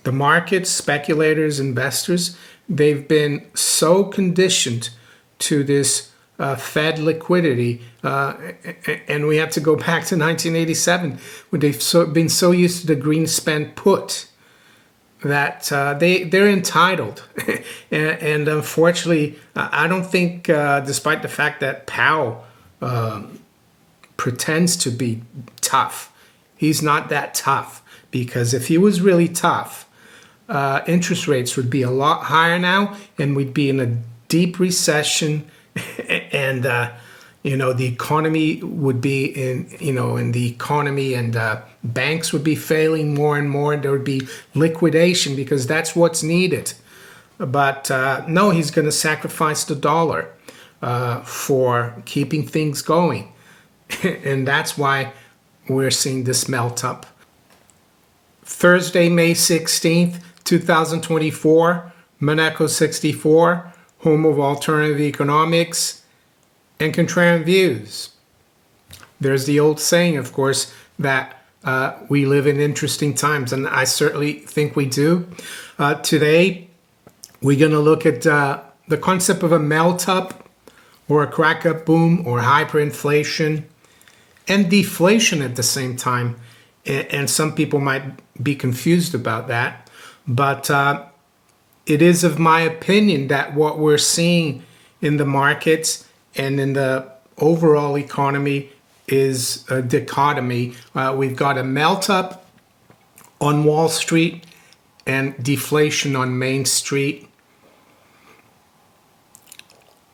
The markets, speculators, investors, they've been so conditioned to this Fed liquidity, and we have to go back to 1987 when they've been so used to the Greenspan put that they're entitled. and unfortunately, I don't think, despite the fact that Powell pretends to be tough, he's not that tough, because if he was really tough, interest rates would be a lot higher now, and we'd be in a deep recession, and the economy would be in the economy, and banks would be failing more and more. There would be liquidation, because that's what's needed. But no, he's going to sacrifice the dollar for keeping things going, and that's why we're seeing this melt up. Thursday, May 16th, 2024, Monaco 64, home of alternative economics and contrarian views. There's the old saying, of course, that we live in interesting times, and I certainly think we do. Today, we're going to look at the concept of a melt-up or a crack-up boom or hyperinflation and deflation at the same time. And some people might be confused about that, but it is of my opinion that what we're seeing in the markets and in the overall economy is a dichotomy. We've got a melt up on Wall Street and deflation on Main Street.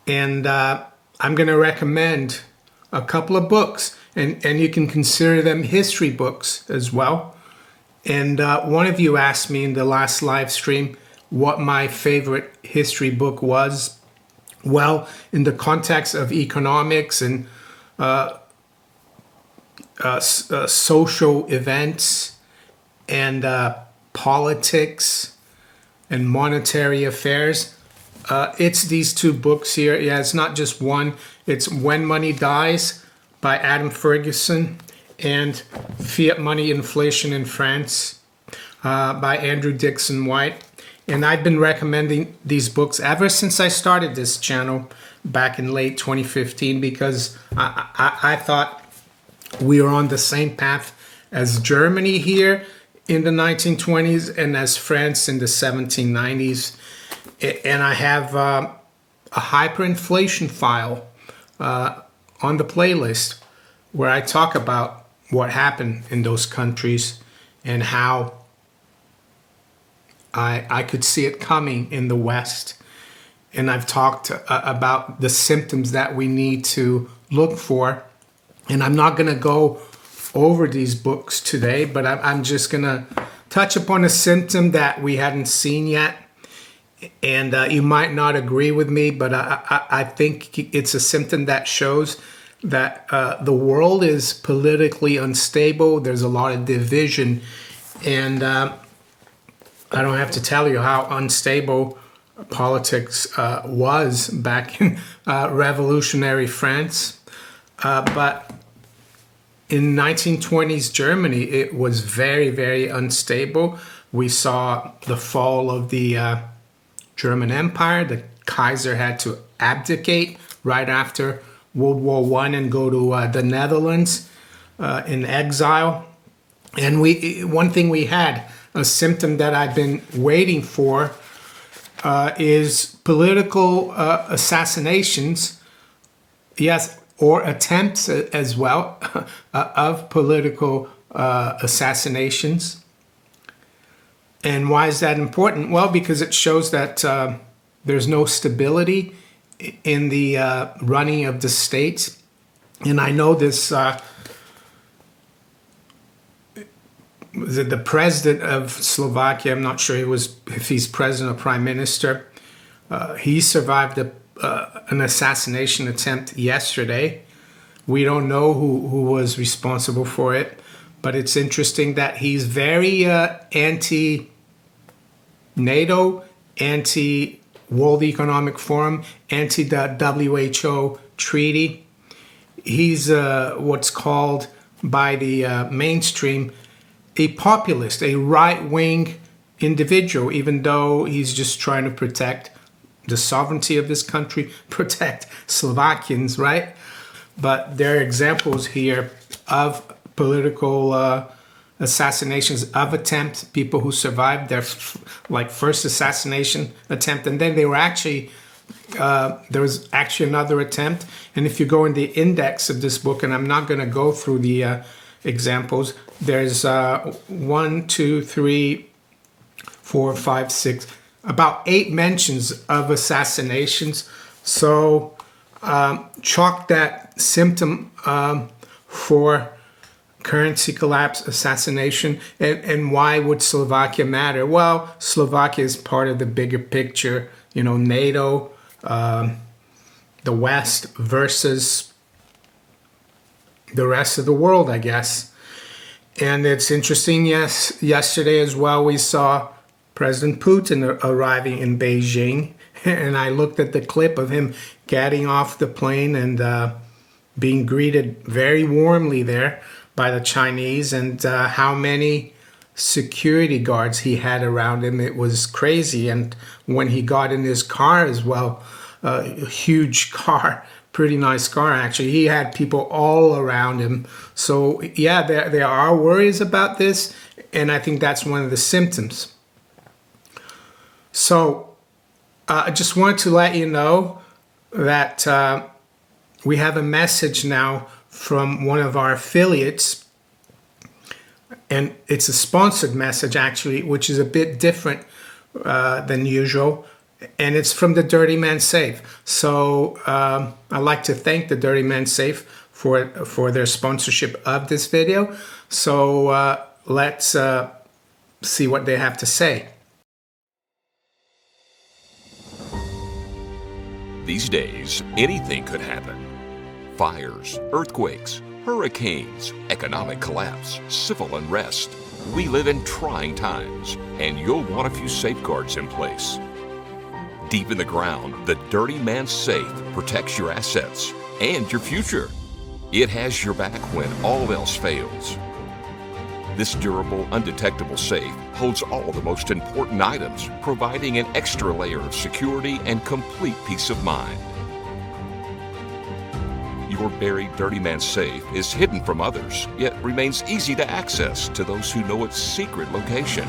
And I'm going to recommend a couple of books, and you can consider them history books as well. And one of you asked me in the last live stream what my favorite history book was. Well, in the context of economics and social events and politics and monetary affairs, it's these two books here. Yeah, it's not just one. It's When Money Dies by Adam Ferguson and Fiat Money, Inflation in France by Andrew Dixon White. And I've been recommending these books ever since I started this channel back in late 2015, because I thought we were on the same path as Germany here in the 1920s and as France in the 1790s. And I have a hyperinflation file on the playlist where I talk about what happened in those countries and how I could see it coming in the West. And I've talked about the symptoms that we need to look for. And I'm not going to go over these books today, but I'm just going to touch upon a symptom that we hadn't seen yet. And you might not agree with me, but I think it's a symptom that shows that the world is politically unstable. There's a lot of division. And I don't have to tell you how unstable politics was back in revolutionary France. But in 1920s Germany, it was very, very unstable. We saw the fall of the German Empire. The Kaiser had to abdicate right after World War I and go to the Netherlands in exile. And one thing we had, a symptom that I've been waiting for, is political assassinations, yes, or attempts as well of political assassinations. And why is that important? Well, because it shows that there's no stability in the running of the states. And I know this, the president of Slovakia, I'm not sure if he's president or prime minister, he survived an assassination attempt yesterday. We don't know who was responsible for it, but it's interesting that he's very anti-NATO, anti-World Economic Forum, anti-the WHO treaty. He's what's called by the mainstream a populist, a right-wing individual, even though he's just trying to protect the sovereignty of this country, protect Slovakians, right? But there are examples here of political assassinations of attempt, people who survived their first assassination attempt, and then they were actually there was actually another attempt. And if you go in the index of this book, and I'm not going to go through the examples, there's 1, 2, 3, 4, 5, 6, about 8 mentions of assassinations. So chalk that symptom for currency collapse, assassination. And why would Slovakia matter? Well, Slovakia is part of the bigger picture, NATO, the West versus the rest of the world, I guess. And it's interesting, yes, yesterday as well, we saw President Putin arriving in Beijing. And I looked at the clip of him getting off the plane and being greeted very warmly there by the Chinese, and how many security guards he had around him. It was crazy. And when he got in his car as well, a huge car, pretty nice car actually, he had people all around him. So yeah, there are worries about this, and I think that's one of the symptoms. So I just want to let you know that we have a message now from one of our affiliates, and it's a sponsored message actually, which is a bit different than usual, and it's from the Dirty Man Safe. So I'd like to thank the Dirty Man Safe for their sponsorship of this video. So let's see what they have to say. These days, anything could happen. Fires, earthquakes, hurricanes, economic collapse, civil unrest. We live in trying times, and you'll want a few safeguards in place. Deep in the ground, the Dirty Man Safe protects your assets and your future. It has your back when all else fails. This durable, undetectable safe holds all the most important items, providing an extra layer of security and complete peace of mind. Your buried Dirty Man Safe is hidden from others, yet remains easy to access to those who know its secret location.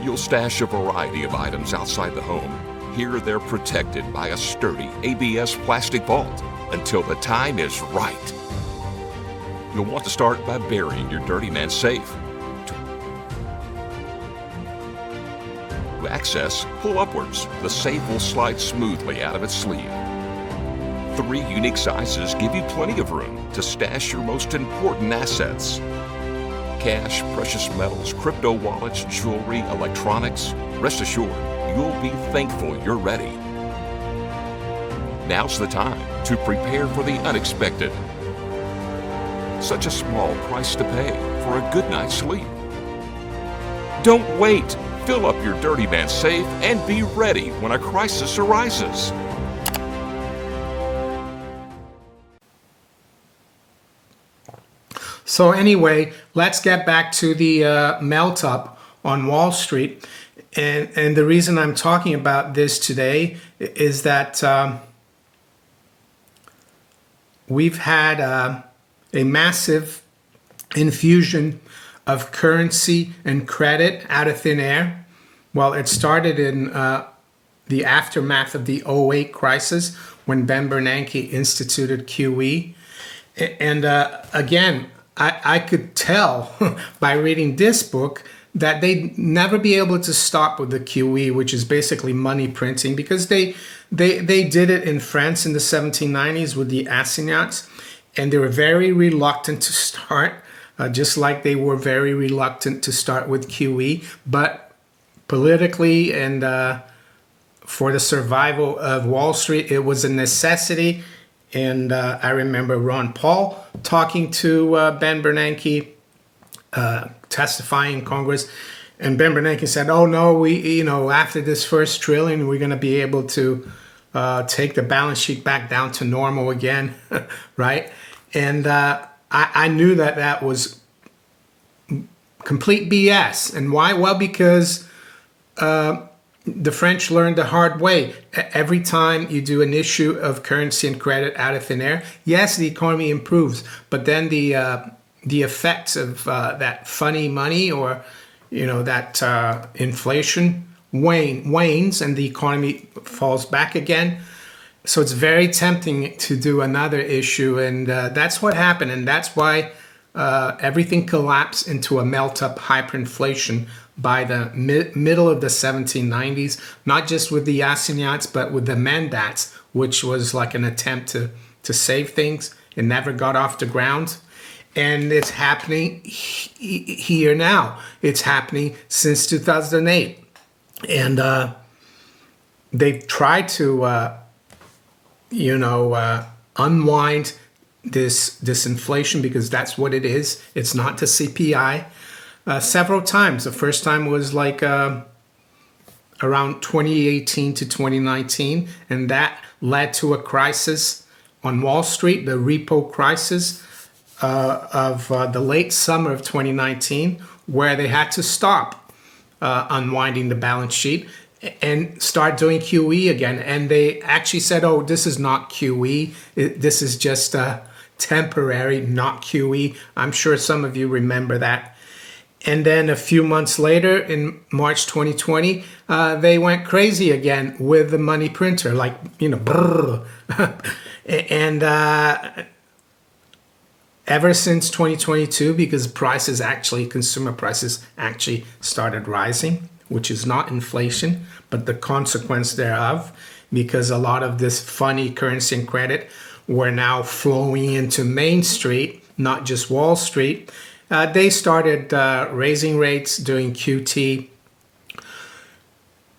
You'll stash a variety of items outside the home. Here they're protected by a sturdy ABS plastic vault until the time is right. You'll want to start by burying your Dirty Man Safe. To access, pull upwards. The safe will slide smoothly out of its sleeve. 3 unique sizes give you plenty of room to stash your most important assets. Cash, precious metals, crypto wallets, jewelry, electronics. Rest assured, you'll be thankful you're ready. Now's the time to prepare for the unexpected. Such a small price to pay for a good night's sleep. Don't wait. Fill up your Dirty Man Safe and be ready when a crisis arises. So anyway, let's get back to the melt up on Wall Street. And the reason I'm talking about this today is that we've had a massive infusion of currency and credit out of thin air. Well, it started in the aftermath of the '08 crisis when Ben Bernanke instituted QE. And again, I could tell by reading this book that they'd never be able to stop with the QE, which is basically money printing, because they did it in France in the 1790s with the assignats, and they were very reluctant to start, just like they were very reluctant to start with QE. But politically and for the survival of Wall Street, it was a necessity. And I remember Ron Paul talking to Ben Bernanke, testifying in Congress, and Ben Bernanke said, "Oh no, after this first trillion, we're going to be able to take the balance sheet back down to normal again," right? And I knew that was complete BS. And why? Well, because the French learned the hard way. Every time you do an issue of currency and credit out of thin air, yes, the economy improves, but then the effects of that funny money, or that inflation wanes, and the economy falls back again. So it's very tempting to do another issue, and that's what happened, and that's why everything collapsed into a melt-up hyperinflation by the middle of the 1790s, not just with the assignats, but with the mandats, which was like an attempt to save things. It never got off the ground. And it's happening here now. It's happening since 2008. And they've tried to, unwind this inflation, because that's what it is. It's not the CPI. Several times. The first time was like around 2018 to 2019, and that led to a crisis on Wall Street, the repo crisis of the late summer of 2019, where they had to stop unwinding the balance sheet and start doing QE again. And they actually said, oh, this is not QE. This is just temporary, not QE. I'm sure some of you remember that. And then a few months later, in March 2020, they went crazy again with the money printer, like, brrr. And ever since 2022, because consumer prices actually started rising, which is not inflation, but the consequence thereof, because a lot of this funny currency and credit were now flowing into Main Street, not just Wall Street. They started raising rates, doing QT.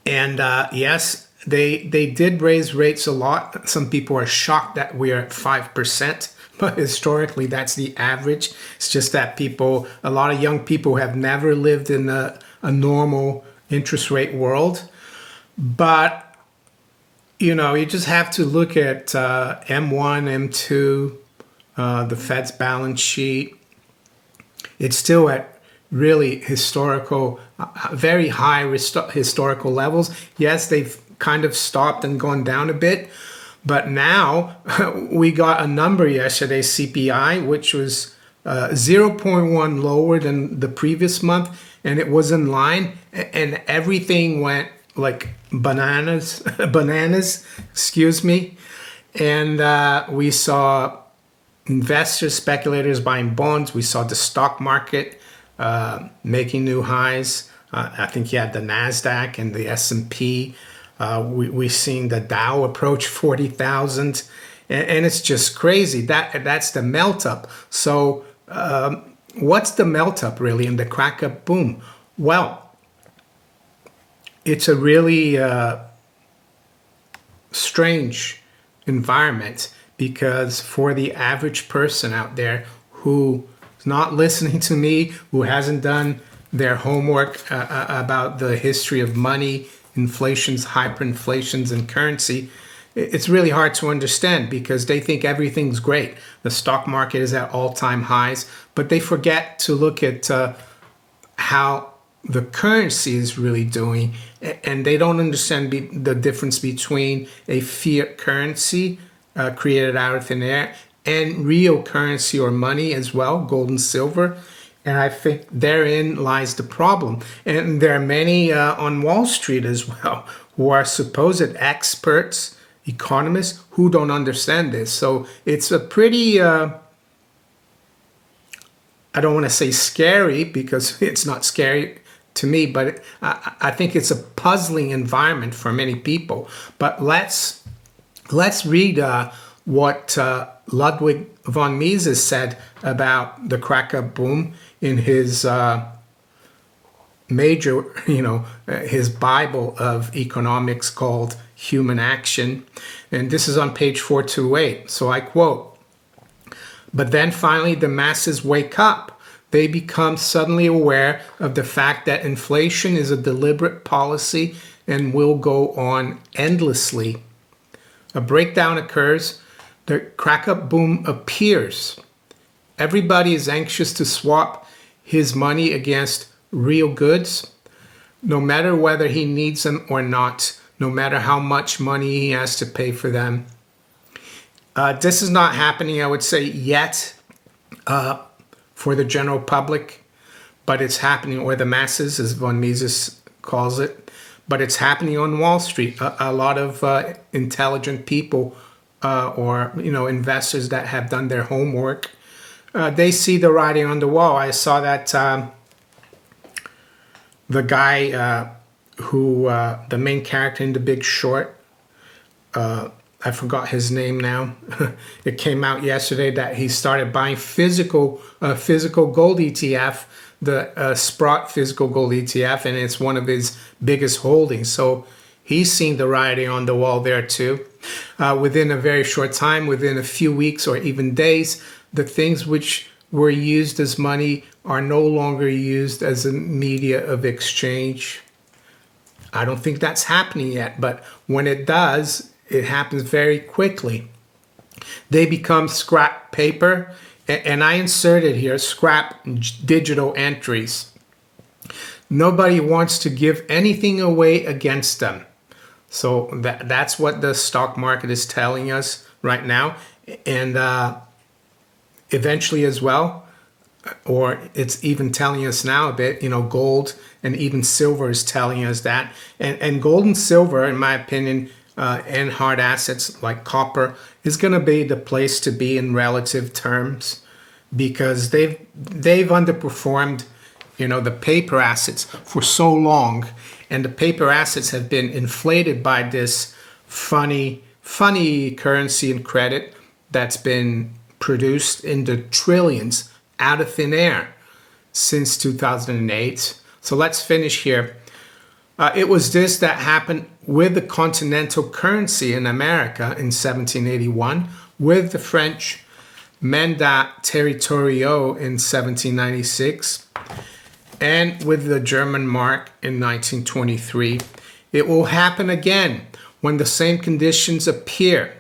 And yes, they did raise rates a lot. Some people are shocked that we're at 5%, but historically that's the average. It's just that a lot of young people have never lived in a normal interest rate world. But, you just have to look at M1, M2, the Fed's balance sheet. It's still at really very high historical levels. Yes, they've kind of stopped and gone down a bit. But now we got a number yesterday, CPI, which was 0.1 lower than the previous month. And it was in line. And everything went like bananas, excuse me. And we saw investors, speculators buying bonds. We saw the stock market making new highs. I think you had the NASDAQ and the S&P. We're seeing the Dow approach 40,000. And it's just crazy. That's the melt up. So what's the melt up really and the crack up boom? Well, it's a really strange environment. Because for the average person out there who is not listening to me, who hasn't done their homework about the history of money, inflations, hyperinflations, and currency, it's really hard to understand, because they think everything's great. The stock market is at all-time highs, but they forget to look at how the currency is really doing, and they don't understand the difference between a fiat currency created out of thin air and real currency or money as well, gold and silver. And I think therein lies the problem. And there are many on Wall Street as well who are supposed experts, economists, who don't understand this. So it's a pretty, I don't want to say scary, because it's not scary to me, but I think it's a puzzling environment for many people. But let's read what Ludwig von Mises said about the crack-up boom in his major, his Bible of economics called Human Action. And this is on page 428. So I quote, "But then finally the masses wake up. They become suddenly aware of the fact that inflation is a deliberate policy and will go on endlessly. A breakdown occurs, the crack-up boom appears. Everybody is anxious to swap his money against real goods, no matter whether he needs them or not, no matter how much money he has to pay for them. This is not happening, I would say, yet for the general public, but it's happening, or the masses, as von Mises calls it, but it's happening on Wall Street. A lot of intelligent people or investors that have done their homework, they see the writing on the wall. I saw that the guy who, the main character in The Big Short, I forgot his name now. It came out yesterday that he started buying physical gold ETF, the Sprott physical gold ETF, and it's one of his biggest holdings. So he's seen the writing on the wall there too. Within a very short time, within a few weeks or even days, the things which were used as money are no longer used as a media of exchange. I don't think that's happening yet, but when it does, it happens very quickly. They become scrap paper, and I inserted here scrap digital entries. Nobody wants to give anything away against them. So that's what the stock market is telling us right now. And eventually as well, or it's even telling us now a bit, gold and even silver is telling us that. And gold and silver, in my opinion, and hard assets like copper is going to be the place to be in relative terms, because they've underperformed the paper assets for so long, and the paper assets have been inflated by this funny currency and credit that's been produced in the trillions out of thin air since 2008. So let's finish here. It was this that happened with the continental currency in America in 1781, with the French mandat territoriaux in 1796, and with the German mark in 1923. It will happen again when the same conditions appear.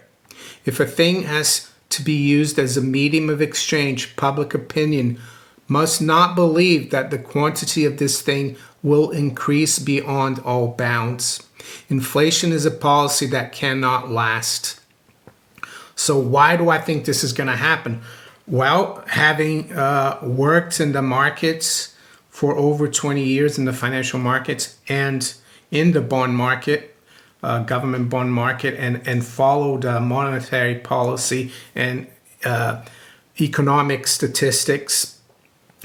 If a thing has to be used as a medium of exchange, public opinion must not believe that the quantity of this thing will increase beyond all bounds. Inflation is a policy that cannot last. So why do I think this is going to happen? Well, having worked in the markets for over 20 years, in the financial markets and in the bond market, government bond market, and followed monetary policy and economic statistics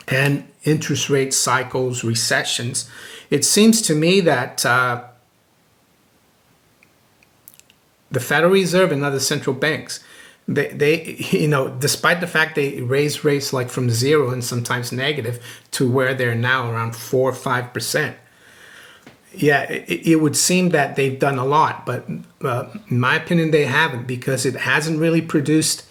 and interest rate cycles, recessions, it seems to me that the Federal Reserve and other central banks, they despite the fact they raise rates like from 0 and sometimes negative to where they're now around 4 or 5%. Yeah, it would seem that they've done a lot, but in my opinion, they haven't, because it hasn't really produced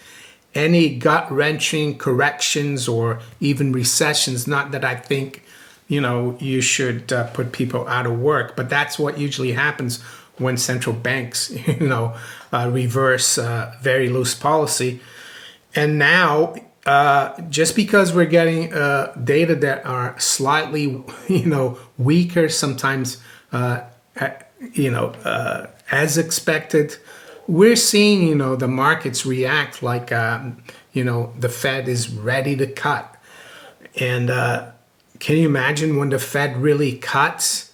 any gut-wrenching corrections or even recessions. Not that I think, you should put people out of work, but that's what usually happens when central banks, reverse very loose policy. And now, just because we're getting data that are slightly, weaker, sometimes, as expected, we're seeing, the markets react like, the Fed is ready to cut. And can you imagine when the Fed really cuts,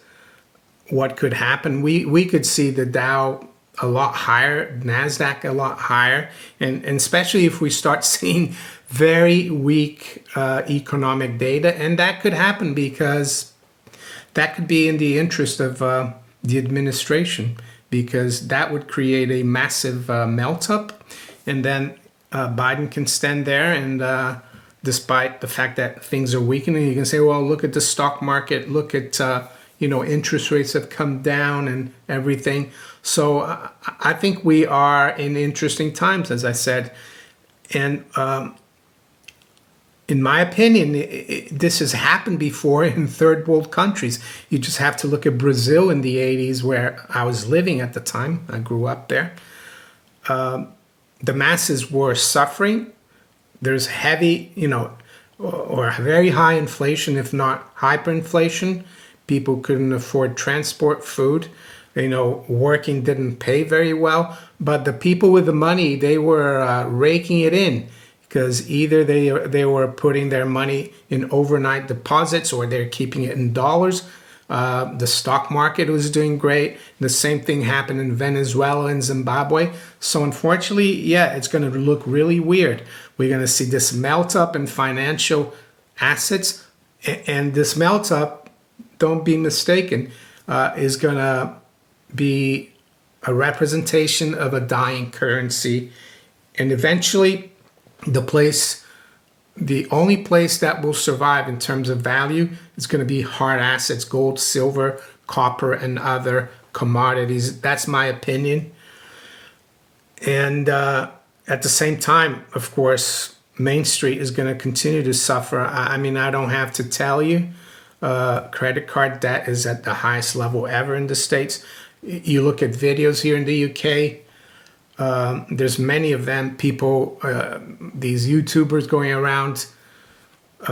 what could happen? We could see the Dow a lot higher, NASDAQ a lot higher, and especially if we start seeing very weak economic data. And that could happen because that could be in the interest of the administration, because that would create a massive melt-up, and then Biden can stand there and despite the fact that things are weakening, you can say, well, look at the stock market, look at, interest rates have come down and everything. So I think we are in interesting times, as I said. And in my opinion, this has happened before in third world countries. You just have to look at Brazil in the 80s, where I was living at the time. I grew up there. The masses were suffering. There's heavy, or very high inflation, if not hyperinflation. People couldn't afford transport, food. Working didn't pay very well. But the people with the money, they were raking it in, because either they were putting their money in overnight deposits or they're keeping it in dollars. The stock market was doing great. The same thing happened in Venezuela and Zimbabwe. So unfortunately, yeah, it's going to look really weird. We're going to see this melt up in financial assets. And this melt up, don't be mistaken, is going to be a representation of a dying currency. And eventually, the only place that will survive in terms of value is going to be hard assets, gold, silver, copper, and other commodities. That's my opinion. And at the same time, of course, Main Street is going to continue to suffer. I mean, I don't have to tell you, credit card debt is at the highest level ever in the States. You look at videos here in the UK, there's many of them, people, these YouTubers going around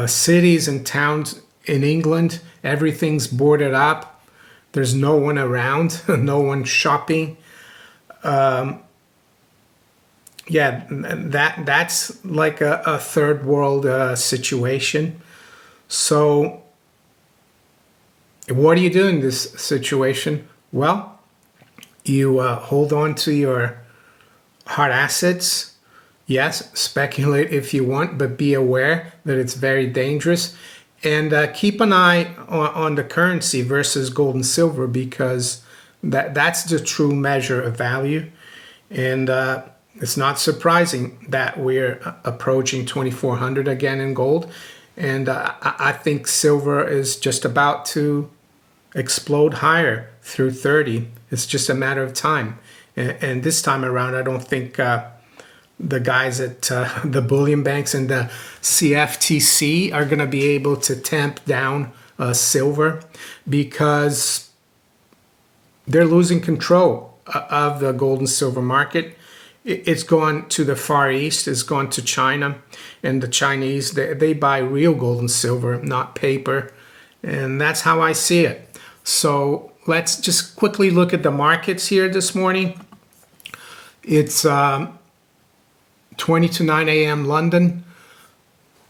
cities and towns in England. Everything's boarded up. There's no one around, no one shopping. Yeah, that's like a third world situation. So what do you do in this situation? Well, you hold on to your hard assets. Yes, speculate if you want, but be aware that it's very dangerous. And keep an eye on the currency versus gold and silver, because that's the true measure of value. And it's not surprising that we're approaching 2,400 again in gold. And I think silver is just about to explode higher through 30. It's just a matter of time. And this time around, I don't think the guys at the bullion banks and the CFTC are going to be able to tamp down silver, because they're losing control of the gold and silver market. It's gone to the Far East, it's gone to China, and the Chinese, they buy real gold and silver, not paper. And that's how I see it. So let's just quickly look at the markets here this morning. It's 20 to 9 a.m. London.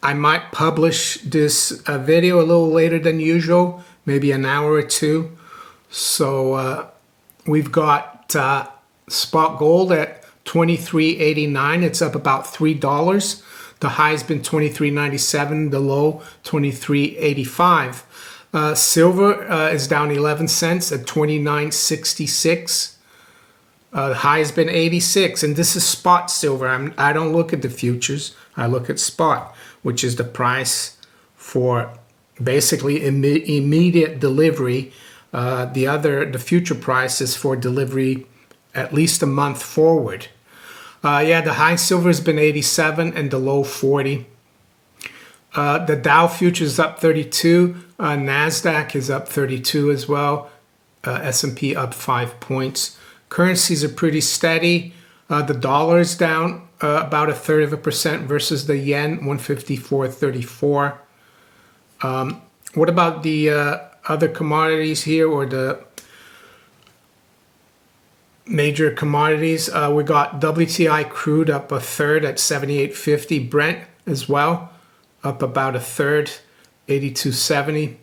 I might publish this video a little later than usual, maybe an hour or two. So we've got spot gold at $23.89. It's up about $3. The high's been $23.97, the low $23.85. Silver is down 11 cents at $29.66. The high has been 86, and this is spot silver. I don't look at the futures. I look at spot, which is the price for basically immediate delivery. The future price is for delivery at least a month forward. The high silver has been 87 and the low 40. The Dow futures is up 32. NASDAQ is up 32 as well. S&P up 5 points. Currencies are pretty steady. The dollar is down about 1/3% versus the yen, 154.34. What about the other commodities here, or the major commodities? We got WTI crude up 1/3 at 78.50. Brent as well, up about 1/3, 82.70.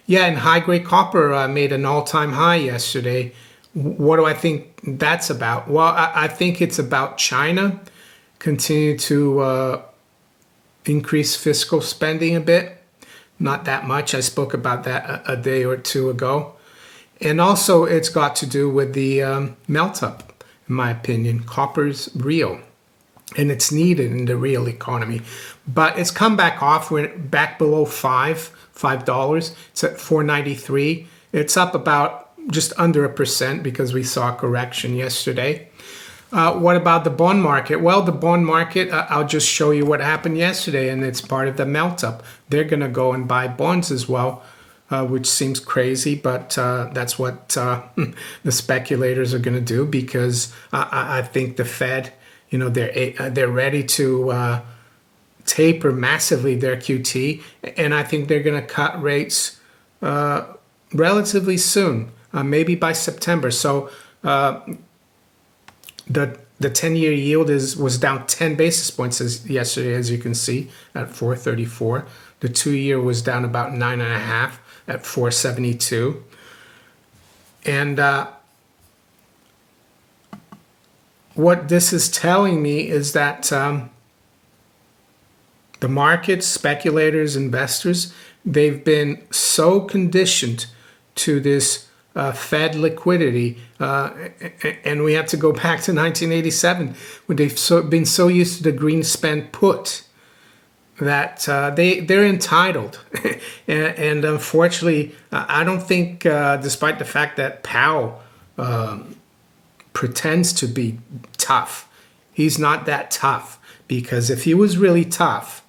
Yeah, and high-grade copper made an all-time high yesterday. What do I think that's about? Well, I think it's about China continue to increase fiscal spending a bit. Not that much. I spoke about that a day or two ago. And also it's got to do with the melt up, in my opinion. Copper's real, and it's needed in the real economy. But it's come back off. We're back below $5. It's at $4.93. It's up about just under 1% because we saw a correction yesterday. What about the bond market? Well, the bond market, I'll just show you what happened yesterday, and it's part of the melt up. They're going to go and buy bonds as well, which seems crazy, but that's what the speculators are going to do, because I think the Fed, they're ready to taper massively their QT, and I think they're going to cut rates relatively soon, maybe by September. So the 10-year yield was down 10 basis points yesterday, as you can see, at 434. The 2-year was down about 9.5 at 472. And what this is telling me is that the markets, speculators, investors, they've been so conditioned to this Fed liquidity, and we have to go back to 1987 when they've been so used to the Greenspan put that they're entitled. and unfortunately, I don't think, despite the fact that Powell pretends to be tough, he's not that tough, because if he was really tough,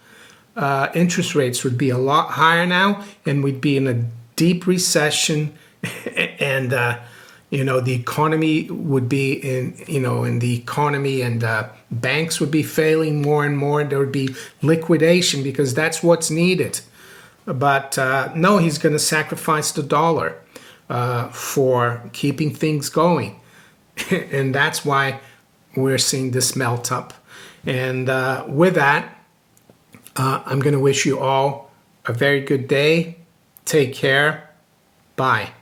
interest rates would be a lot higher now, and we'd be in a deep recession, and the economy would be in the economy, and banks would be failing more and more. There would be liquidation, because that's what's needed. But no, he's going to sacrifice the dollar for keeping things going, and that's why we're seeing this melt up. And with that, I'm going to wish you all a very good day. Take care. Bye.